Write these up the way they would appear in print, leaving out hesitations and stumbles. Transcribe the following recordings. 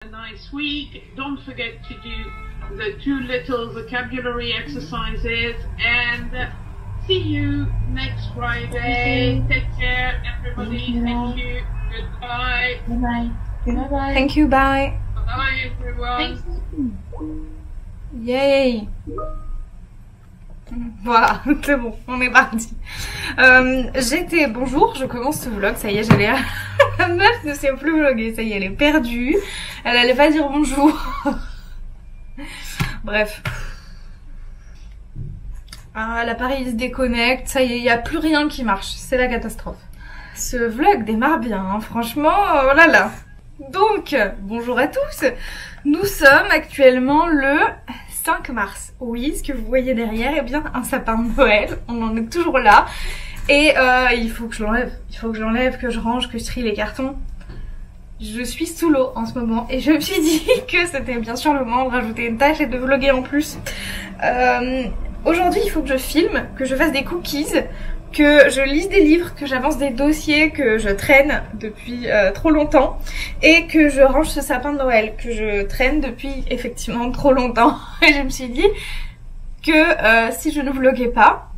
A nice week. Don't forget to do the 2 little vocabulary exercises and see you next Friday. Take care, everybody. Thank you. Goodbye. Bye bye. Bye bye. Thank you, bye. Bye, everyone. Yay. Voilà, c'est bon, on est parti. Bonjour, je commence ce vlog, ça y est, j'allais... La meuf ne sait plus vlogger, ça y est, elle est perdue. Elle allait pas dire bonjour. Bref. Ah, l'appareil se déconnecte, ça y est, il n'y a plus rien qui marche, c'est la catastrophe. Ce vlog démarre bien, hein, franchement, oh là là. Donc, bonjour à tous. Nous sommes actuellement le 5 mars. Oui, ce que vous voyez derrière, eh bien, un sapin de Noël. On en est toujours là. Et il faut que je l'enlève. Il faut que je l'enlève, que je range, que je trie les cartons. Je suis sous l'eau en ce moment. Et je me suis dit que c'était bien sûr le moment de rajouter une tâche et de vlogger en plus. Aujourd'hui, il faut que je filme, que je fasse des cookies, que je lise des livres, que j'avance des dossiers que je traîne depuis trop longtemps et que je range ce sapin de Noël que je traîne depuis effectivement trop longtemps. Et je me suis dit que si je ne vloguais pas,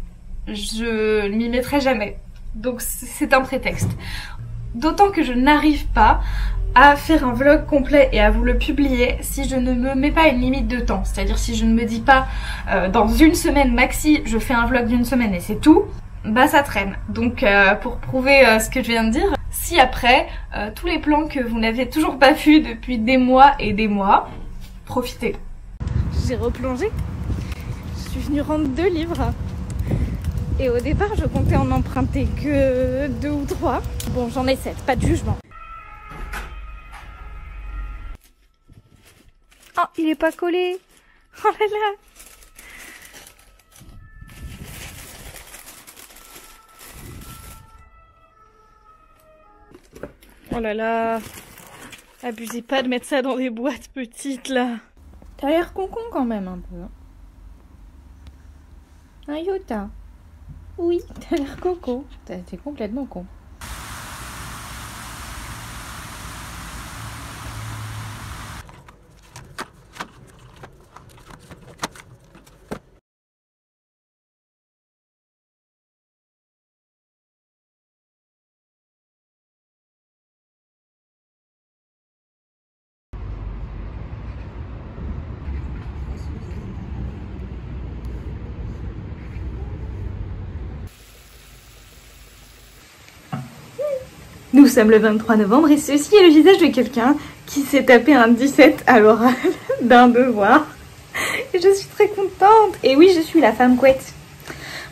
je ne m'y mettrais jamais. Donc c'est un prétexte. D'autant que je n'arrive pas à faire un vlog complet et à vous le publier si je ne me mets pas une limite de temps. C'est-à-dire si je ne me dis pas dans une semaine maxi je fais un vlog d'une semaine et c'est tout, bah ça traîne. Donc pour prouver ce que je viens de dire, si après tous les plans que vous n'avez toujours pas vus depuis des mois et des mois, profitez. J'ai replongé, je suis venue rendre 2 livres et au départ je comptais en emprunter que 2 ou 3. Bon, j'en ai 7, pas de jugement. Oh, il est pas collé. Oh là là. Oh là là, abusez pas de mettre ça dans des boîtes petites là. T'as l'air con-con quand même un peu. Hein, Yota? Oui, t'as l'air coco. T'es complètement con. Nous sommes le 23 novembre et ceci est le visage de quelqu'un qui s'est tapé un 17 à l'oral d'un devoir. Et je suis très contente. Et oui, je suis la femme couette.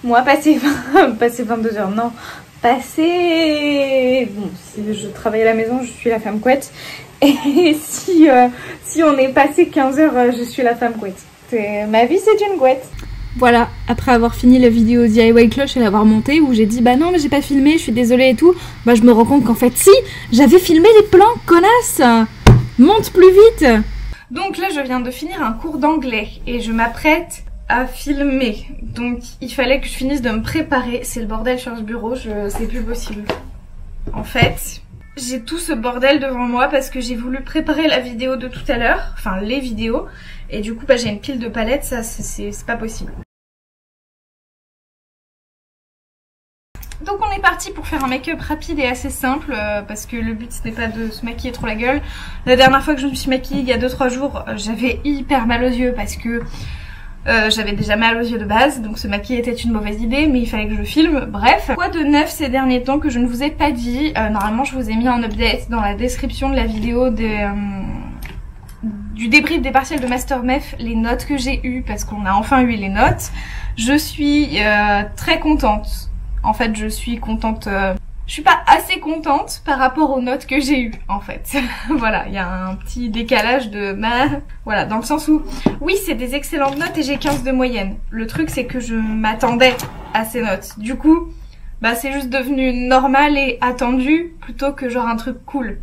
Moi, passé 22 heures, non. Passé... Bon, si je travaille à la maison, je suis la femme couette. Et si on est passé 15 heures, je suis la femme couette. Ma vie, c'est une couette. Voilà, après avoir fini la vidéo DIY cloche et l'avoir montée où j'ai dit bah non mais j'ai pas filmé, je suis désolée et tout, bah je me rends compte qu'en fait si, j'avais filmé les plans, connasse. Monte plus vite. Donc là je viens de finir un cours d'anglais et je m'apprête à filmer. Donc il fallait que je finisse de me préparer, c'est le bordel sur ce bureau, c'est plus possible. En fait, j'ai tout ce bordel devant moi parce que j'ai voulu préparer la vidéo de tout à l'heure, enfin les vidéos. Et du coup, bah, j'ai une pile de palettes, ça c'est pas possible. Donc on est parti pour faire un make-up rapide et assez simple parce que le but ce n'est pas de se maquiller trop la gueule. La dernière fois que je me suis maquillée, il y a 2-3 jours, j'avais hyper mal aux yeux parce que j'avais déjà mal aux yeux de base, donc se maquiller était une mauvaise idée, mais il fallait que je filme. Bref, quoi de neuf ces derniers temps que je ne vous ai pas dit. Normalement je vous ai mis en update dans la description de la vidéo du débrief des partiels de Master Mef, les notes que j'ai eues, parce qu'on a enfin eu les notes. Je suis très contente. En fait, je suis contente. Je suis pas assez contente par rapport aux notes que j'ai eues, en fait. Voilà, il y a un petit décalage de... Voilà, dans le sens où, oui, c'est des excellentes notes et j'ai 15 de moyenne. Le truc, c'est que je m'attendais à ces notes. Du coup, bah c'est juste devenu normal et attendu, plutôt que genre un truc cool.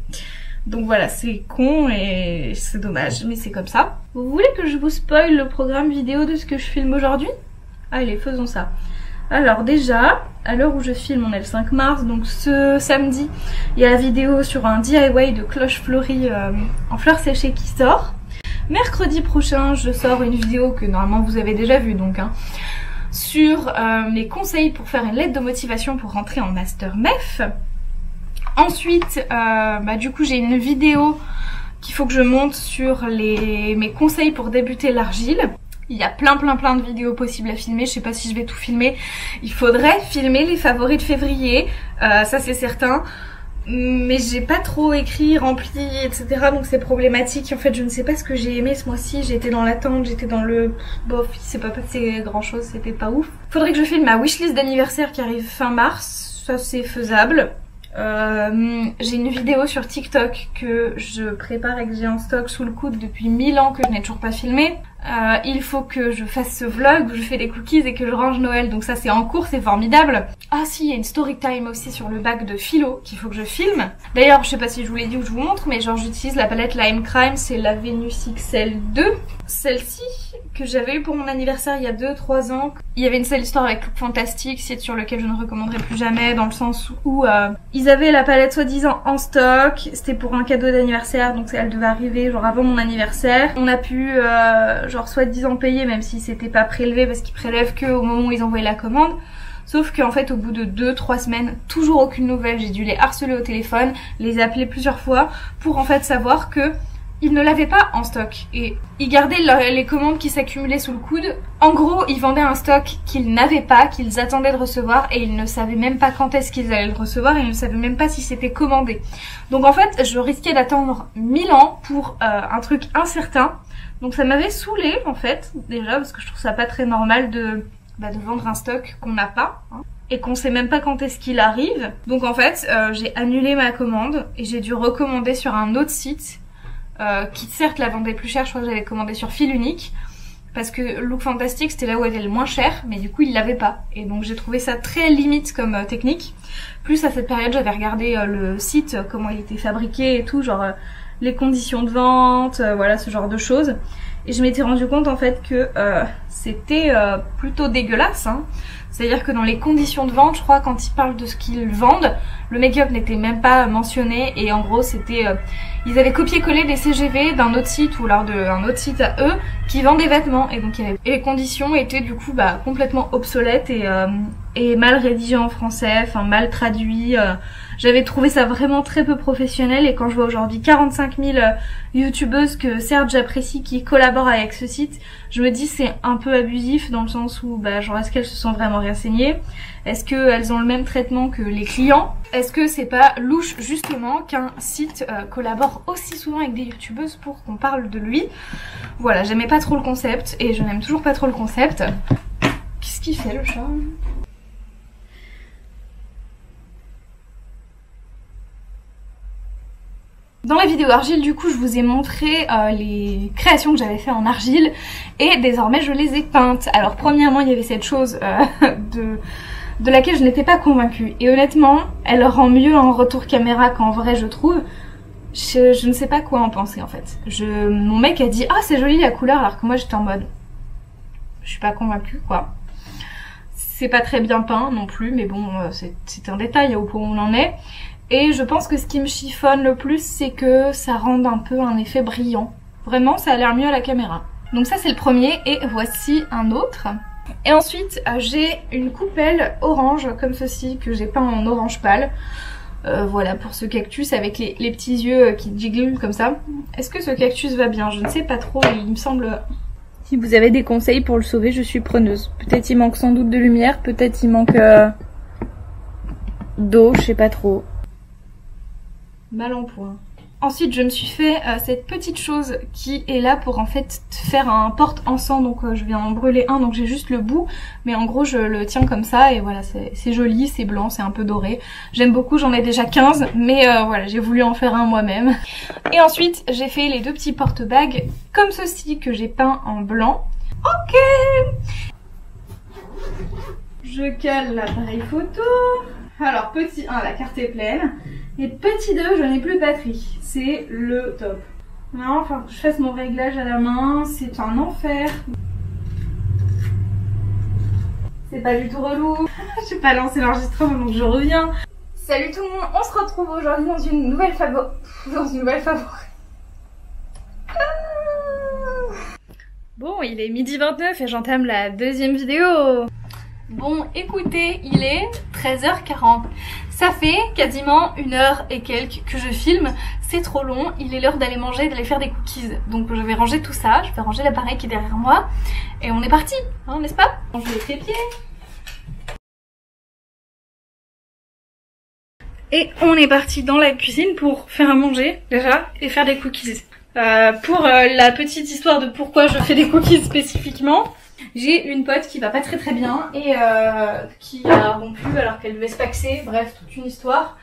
Donc voilà, c'est con et c'est dommage, mais c'est comme ça. Vous voulez que je vous spoil le programme vidéo de ce que je filme aujourd'hui? Allez, faisons ça. Alors déjà, à l'heure où je filme, on est le 5 mars, donc ce samedi, il y a la vidéo sur un DIY de cloche fleurie en fleurs séchées qui sort. Mercredi prochain, je sors une vidéo que normalement vous avez déjà vue donc, sur mes conseils pour faire une lettre de motivation pour rentrer en master MEF. Ensuite, du coup j'ai une vidéo qu'il faut que je monte sur mes conseils pour débuter l'argile. Il y a plein de vidéos possibles à filmer, je sais pas si je vais tout filmer. Il faudrait filmer les favoris de février, ça c'est certain. Mais j'ai pas trop écrit, rempli, etc. Donc c'est problématique. En fait je ne sais pas ce que j'ai aimé ce mois-ci. J'étais dans l'attente, j'étais dans le... Bof, il s'est pas passé grand chose, c'était pas ouf. Faudrait que je filme ma wishlist d'anniversaire qui arrive fin mars, ça c'est faisable. J'ai une vidéo sur TikTok que je prépare et que j'ai en stock sous le coude depuis 1000 ans que je n'ai toujours pas filmé. Il faut que je fasse ce vlog où je fais des cookies et que je range Noël, donc ça c'est en cours, c'est formidable. Ah si, il y a une story time aussi sur le bac de philo qu'il faut que je filme. D'ailleurs je sais pas si je vous l'ai dit ou je vous montre, mais genre j'utilise la palette Lime Crime, c'est la Venus XL2. Celle-ci que j'avais eu pour mon anniversaire il y a 2-3 ans. Il y avait une seule histoire avec Look Fantastic, site sur lequel je ne recommanderai plus jamais, dans le sens où ils avaient la palette soi-disant en stock, c'était pour un cadeau d'anniversaire, donc elle devait arriver genre avant mon anniversaire. On a pu genre soi-disant payer, même si c'était pas prélevé parce qu'ils prélèvent que au moment où ils envoyaient la commande. Sauf qu'en fait au bout de 2-3 semaines, toujours aucune nouvelle, j'ai dû les harceler au téléphone, les appeler plusieurs fois pour en fait savoir que ils ne l'avaient pas en stock et ils gardaient les commandes qui s'accumulaient sous le coude. En gros, ils vendaient un stock qu'ils n'avaient pas, qu'ils attendaient de recevoir et ils ne savaient même pas quand est-ce qu'ils allaient le recevoir et ils ne savaient même pas si c'était commandé. Donc en fait, je risquais d'attendre 1000 ans pour un truc incertain. Donc ça m'avait saoulée en fait, déjà, parce que je trouve ça pas très normal de vendre un stock qu'on n'a pas, et qu'on sait même pas quand est-ce qu'il arrive. Donc en fait, j'ai annulé ma commande et j'ai dû recommander sur un autre site qui certes la vendait plus cher. Je crois que j'avais commandé sur Fil Unique parce que Look Fantastic c'était là où elle était le moins cher, mais du coup il l'avait pas et donc j'ai trouvé ça très limite comme technique. Plus à cette période j'avais regardé le site, comment il était fabriqué et tout, genre les conditions de vente, voilà ce genre de choses, et je m'étais rendu compte en fait que c'était plutôt dégueulasse, C'est-à-dire que dans les conditions de vente, je crois, quand ils parlent de ce qu'ils vendent, le make-up n'était même pas mentionné et en gros c'était... ils avaient copié-collé des CGV d'un autre site ou alors d'un autre site à eux qui vend des vêtements et donc les conditions étaient du coup complètement obsolètes et mal rédigées en français, enfin mal traduit. J'avais trouvé ça vraiment très peu professionnel et quand je vois aujourd'hui 45 000 youtubeuses que certes j'apprécie qui collaborent avec ce site, je me dis c'est un peu abusif dans le sens où genre est-ce qu'elles se sont vraiment renseignées? Est-ce qu'elles ont le même traitement que les clients? Est-ce que c'est pas louche justement qu'un site collabore aussi souvent avec des youtubeuses pour qu'on parle de lui? Voilà, j'aimais pas trop le concept et je n'aime toujours pas trop le concept. Qu'est-ce qu'il fait le chat? Dans la vidéo argile, du coup, je vous ai montré les créations que j'avais fait en argile et désormais je les ai peintes. Alors premièrement, il y avait cette chose de laquelle je n'étais pas convaincue et honnêtement, elle rend mieux en retour caméra qu'en vrai, je trouve. Je ne sais pas quoi en penser en fait. Mon mec a dit « Ah, c'est joli la couleur » alors que moi j'étais en mode « Je suis pas convaincue quoi ». C'est pas très bien peint non plus, mais bon, c'est un détail au point où on en est. Et je pense que ce qui me chiffonne le plus, c'est que ça rende un peu un effet brillant. Vraiment, ça a l'air mieux à la caméra. Donc ça, c'est le premier, et voici un autre. Et ensuite, j'ai une coupelle orange, comme ceci, que j'ai peint en orange pâle. Voilà, pour ce cactus avec les petits yeux qui jigglent comme ça. Est-ce que ce cactus va bien? Je ne sais pas trop, il me semble... Si vous avez des conseils pour le sauver, je suis preneuse. Peut-être il manque sans doute de lumière, peut-être il manque d'eau, je sais pas trop. Mal en point. Ensuite je me suis fait cette petite chose qui est là pour en fait faire un porte-encens, donc je viens en brûler un, donc j'ai juste le bout, mais en gros je le tiens comme ça et voilà, c'est joli, c'est blanc, c'est un peu doré. J'aime beaucoup, j'en ai déjà 15, mais voilà, j'ai voulu en faire un moi-même. Et ensuite j'ai fait les deux petits porte-bagues comme ceci que j'ai peint en blanc. Ok. Je cale l'appareil photo. Alors petit 1, la carte est pleine. Et petit 2, je n'ai plus de batterie. C'est le top. Non, enfin, je fasse mon réglage à la main. C'est un enfer. c'est pas du tout relou. J'ai pas lancé l'enregistrement donc je reviens. Salut tout le monde, on se retrouve aujourd'hui dans une nouvelle Bon, il est 12h29 et j'entame la deuxième vidéo. Bon, écoutez, il est 13h40. Ça fait quasiment 1h et quelques que je filme. C'est trop long, il est l'heure d'aller manger, d'aller faire des cookies. Donc je vais ranger tout ça, je vais ranger l'appareil qui est derrière moi. Et on est parti, hein, n'est-ce pas? Je vais les trépieds. Et on est parti dans la cuisine pour faire à manger déjà et faire des cookies. Pour la petite histoire de pourquoi je fais des cookies spécifiquement, j'ai une pote qui va pas très bien et qui a rompu alors qu'elle devait se paxer, bref toute une histoire.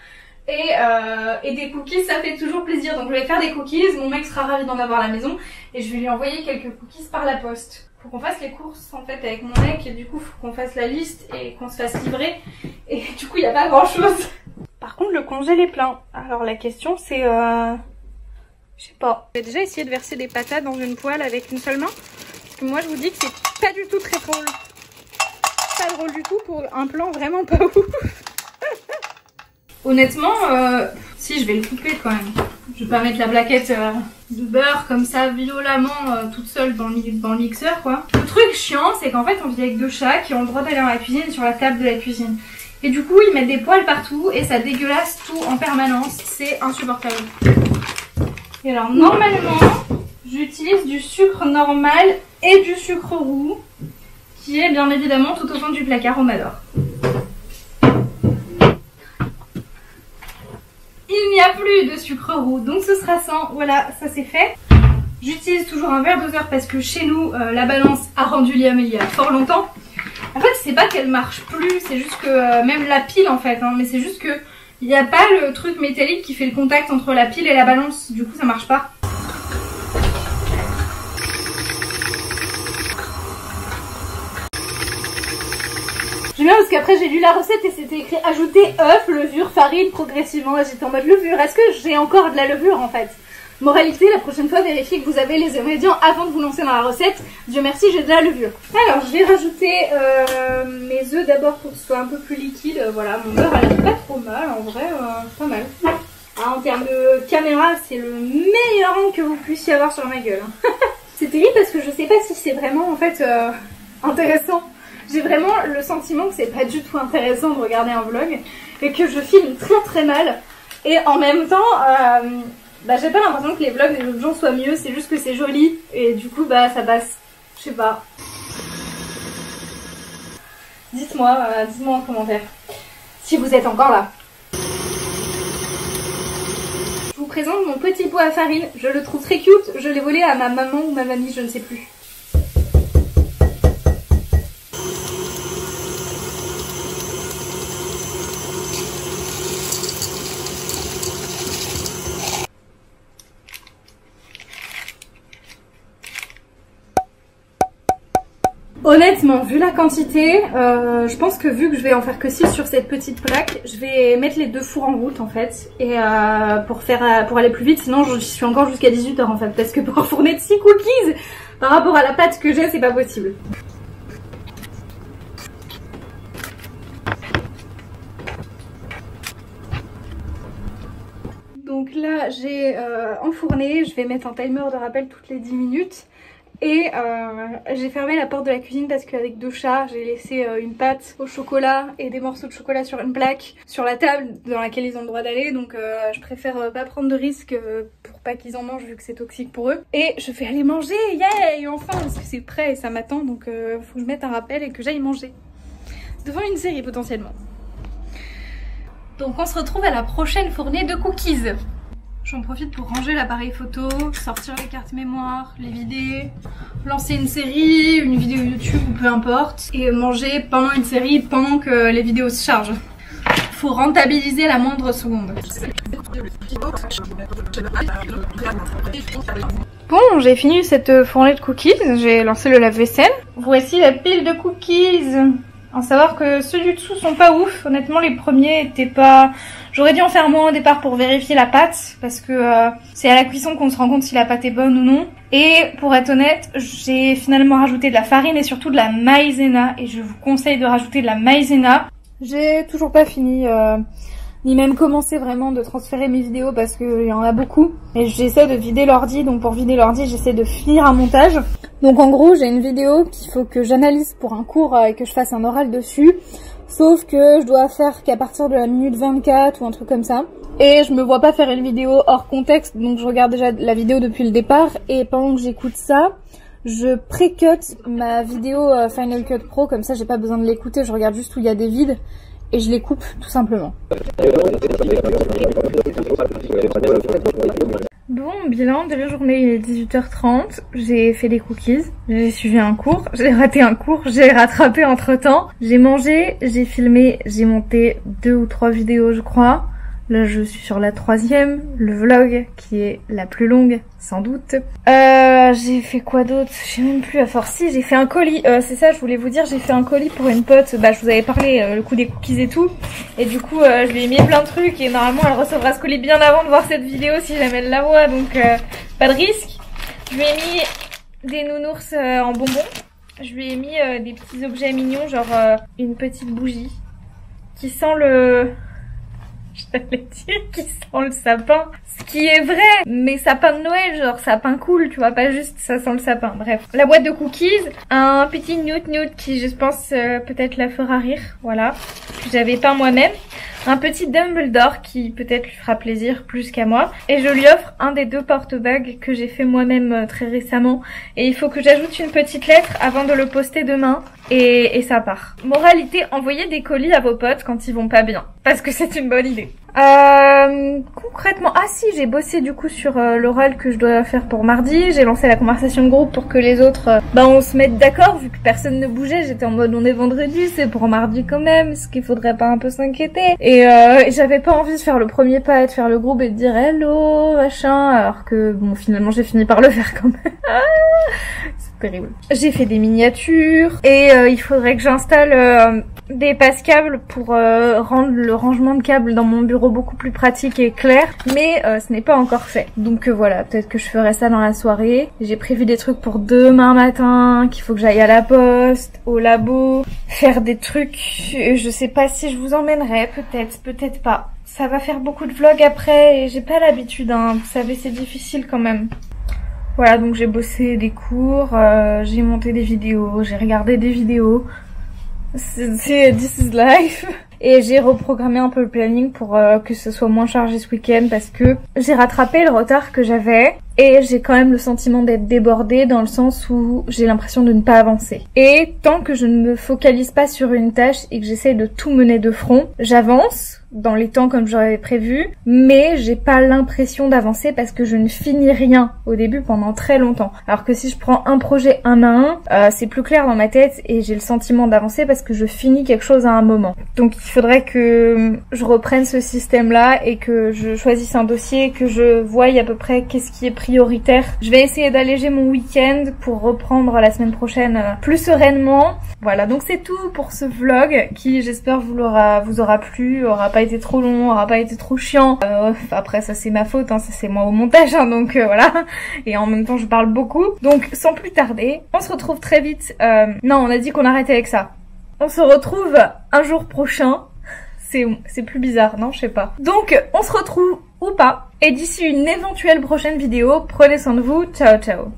Et des cookies ça fait toujours plaisir, donc je vais faire des cookies, mon mec sera ravi d'en avoir à la maison et je vais lui envoyer quelques cookies par la poste. Faut qu'on fasse les courses en fait avec mon mec et du coup faut qu'on fasse la liste et qu'on se fasse livrer et du coup il n'y a pas grand chose. Par contre le congèle est plein, alors la question c'est je sais pas. J'ai déjà essayé de verser des patates dans une poêle avec une seule main. Parce que moi je vous dis que c'est pas du tout très drôle. Pas drôle du tout pour un plan vraiment pas ouf. Honnêtement, si je vais le couper quand même. Je vais pas mettre la plaquette de beurre comme ça violemment toute seule dans le mixeur quoi. Le truc chiant c'est qu'en fait on vit avec deux chats qui ont le droit d'aller dans la cuisine sur la table de la cuisine. Et du coup ils mettent des poils partout et ça dégueulasse tout en permanence. C'est insupportable. Et alors normalement, j'utilise du sucre normal et du sucre roux, qui est bien évidemment tout au fond du placard au Mador. Il n'y a plus de sucre roux, donc ce sera sans. Voilà, ça c'est fait. J'utilise toujours un verre doseur parce que chez nous, la balance a rendu l'IAM il y a fort longtemps. En fait, c'est pas qu'elle marche plus, c'est juste que même la pile en fait, hein, mais c'est juste que il n'y a pas le truc métallique qui fait le contact entre la pile et la balance, du coup ça marche pas. J'aime bien parce qu'après j'ai lu la recette et c'était écrit ajouter œuf, levure, farine progressivement et j'étais en mode levure. Est-ce que j'ai encore de la levure en fait? Moralité, la prochaine fois vérifiez que vous avez les ingrédients avant de vous lancer dans la recette. Dieu merci j'ai de la levure. Alors je vais rajouter mes œufs d'abord pour que ce soit un peu plus liquide. Voilà, mon beurre a l'air pas trop mal en vrai, pas mal. Ah, en termes de caméra c'est le meilleur angle que vous puissiez avoir sur ma gueule. C'est terrible parce que je sais pas si c'est vraiment en fait intéressant. J'ai vraiment le sentiment que c'est pas du tout intéressant de regarder un vlog et que je filme très mal. Et en même temps, j'ai pas l'impression que les vlogs des autres gens soient mieux, c'est juste que c'est joli et du coup ça passe. Je sais pas. Dites-moi en commentaire si vous êtes encore là. Je vous présente mon petit pot à farine, je le trouve très cute, je l'ai volé à ma maman ou ma mamie, je ne sais plus. Honnêtement, vu la quantité, je pense que vu que je vais en faire que 6 sur cette petite plaque, je vais mettre les deux fours en route en fait. Et pour aller plus vite, sinon je suis encore jusqu'à 18h en fait. Parce que pour fourner de 6 cookies, par rapport à la pâte que j'ai, c'est pas possible. Donc là, j'ai enfourné, je vais mettre un timer de rappel toutes les 10 minutes. Et j'ai fermé la porte de la cuisine parce qu'avec deux chats, j'ai laissé une pâte au chocolat et des morceaux de chocolat sur une plaque sur la table dans laquelle ils ont le droit d'aller. Donc je préfère pas prendre de risques pour pas qu'ils en mangent vu que c'est toxique pour eux. Et je vais aller manger, yay, enfin, parce que c'est prêt et ça m'attend. Donc faut que je mette un rappel et que j'aille manger. Devant une série potentiellement. Donc on se retrouve à la prochaine fournée de cookies. J'en profite pour ranger l'appareil photo, sortir les cartes mémoire, les vider, lancer une série, une vidéo YouTube ou peu importe, et manger pendant une série pendant que les vidéos se chargent. Faut rentabiliser la moindre seconde. Bon, j'ai fini cette fournée de cookies, j'ai lancé le lave-vaisselle. Voici la pile de cookies. À savoir que ceux du dessous sont pas ouf. Honnêtement, les premiers étaient pas... J'aurais dû en faire moins au départ pour vérifier la pâte, parce que c'est à la cuisson qu'on se rend compte si la pâte est bonne ou non. Et pour être honnête, j'ai finalement rajouté de la farine et surtout de la maïzena, et je vous conseille de rajouter de la maïzena. J'ai toujours pas fini, ni même commencé vraiment de transférer mes vidéos parce qu'il y en a beaucoup. Et j'essaie de vider l'ordi, donc pour vider l'ordi, j'essaie de finir un montage. Donc en gros, j'ai une vidéo qu'il faut que j'analyse pour un cours et que je fasse un oral dessus. Sauf que je dois faire qu'à partir de la minute 24 ou un truc comme ça. Et je me vois pas faire une vidéo hors contexte, donc je regarde déjà la vidéo depuis le départ. Et pendant que j'écoute ça, je pré-cut ma vidéo Final Cut Pro, comme ça j'ai pas besoin de l'écouter, je regarde juste où il y a des vides. Et je les coupe tout simplement. Bon, bilan de la journée, il est 18h30. J'ai fait des cookies, j'ai suivi un cours, j'ai raté un cours, j'ai rattrapé entre temps. J'ai mangé, j'ai filmé, j'ai monté 2 ou 3 vidéos je crois. Là je suis sur la 3e, le vlog qui est la plus longue sans doute. J'ai fait quoi d'autre? Je sais même plus à force. Si, j'ai fait un colis, c'est ça je voulais vous dire, j'ai fait un colis pour une pote. Bah je vous avais parlé le coup des cookies et tout. Et du coup je lui ai mis plein de trucs et normalement elle recevra ce colis bien avant de voir cette vidéo si jamais elle la voit, donc pas de risque. Je lui ai mis des nounours en bonbons. Je lui ai mis des petits objets mignons, genre une petite bougie qui sent le... J'allais dire qui sent le sapin. Ce qui est vrai, mais sapin de Noël, genre sapin cool, tu vois, pas juste ça sent le sapin. Bref. La boîte de cookies, un petit nude qui je pense peut-être la fera rire, voilà. Que j'avais peint moi-même. Un petit Dumbledore qui peut-être lui fera plaisir plus qu'à moi. Et je lui offre un des 2 porte-bagues que j'ai fait moi-même très récemment. Et il faut que j'ajoute une petite lettre avant de le poster demain. Et ça part. Moralité, envoyez des colis à vos potes quand ils vont pas bien. Parce que c'est une bonne idée. Concrètement, ah si, j'ai bossé du coup sur l'oral que je dois faire pour mardi. J'ai lancé la conversation de groupe pour que les autres, on se mette d'accord vu que personne ne bougeait. J'étais en mode on est vendredi, c'est pour mardi quand même. Est-ce qu'il faudrait pas un peu s'inquiéter? Et j'avais pas envie de faire le premier pas et de faire le groupe et de dire hello, machin. Alors que bon, finalement j'ai fini par le faire quand même. C'est terrible. J'ai fait des miniatures et il faudrait que j'installe des passes-câbles pour rendre le rangement de câbles dans mon bureau beaucoup plus pratique et clair, mais ce n'est pas encore fait. Donc voilà, peut-être que je ferai ça dans la soirée. J'ai prévu des trucs pour demain matin, qu'il faut que j'aille à la poste, au labo, faire des trucs. Je sais pas si je vous emmènerai, peut-être pas. Ça va faire beaucoup de vlogs après et j'ai pas l'habitude, hein. Vous savez, c'est difficile quand même. Voilà, donc j'ai bossé des cours, j'ai monté des vidéos, j'ai regardé des vidéos. C'est This is Life. Et j'ai reprogrammé un peu le planning pour que ce soit moins chargé ce week-end parce que j'ai rattrapé le retard que j'avais et j'ai quand même le sentiment d'être débordée dans le sens où j'ai l'impression de ne pas avancer. Et tant que je ne me focalise pas sur une tâche et que j'essaie de tout mener de front, j'avance dans les temps comme j'avais prévu, mais j'ai pas l'impression d'avancer parce que je ne finis rien au début pendant très longtemps. Alors que si je prends un projet un à un, c'est plus clair dans ma tête et j'ai le sentiment d'avancer parce que je finis quelque chose à un moment. Donc il faudrait que je reprenne ce système-là et que je choisisse un dossier, que je voie à peu près qu'est-ce qui est prioritaire. Je vais essayer d'alléger mon week-end pour reprendre la semaine prochaine plus sereinement. Voilà, donc c'est tout pour ce vlog qui, j'espère, vous aura plu, aura pas été trop long, aura pas été trop chiant. Après ça c'est ma faute, hein, ça c'est moi au montage, hein, donc voilà. Et en même temps je parle beaucoup. Donc sans plus tarder, on se retrouve très vite. Non, on a dit qu'on arrêtait avec ça. On se retrouve un jour prochain. C'est plus bizarre, non? Je sais pas. Donc on se retrouve ou pas. Et d'ici une éventuelle prochaine vidéo, prenez soin de vous. Ciao ciao.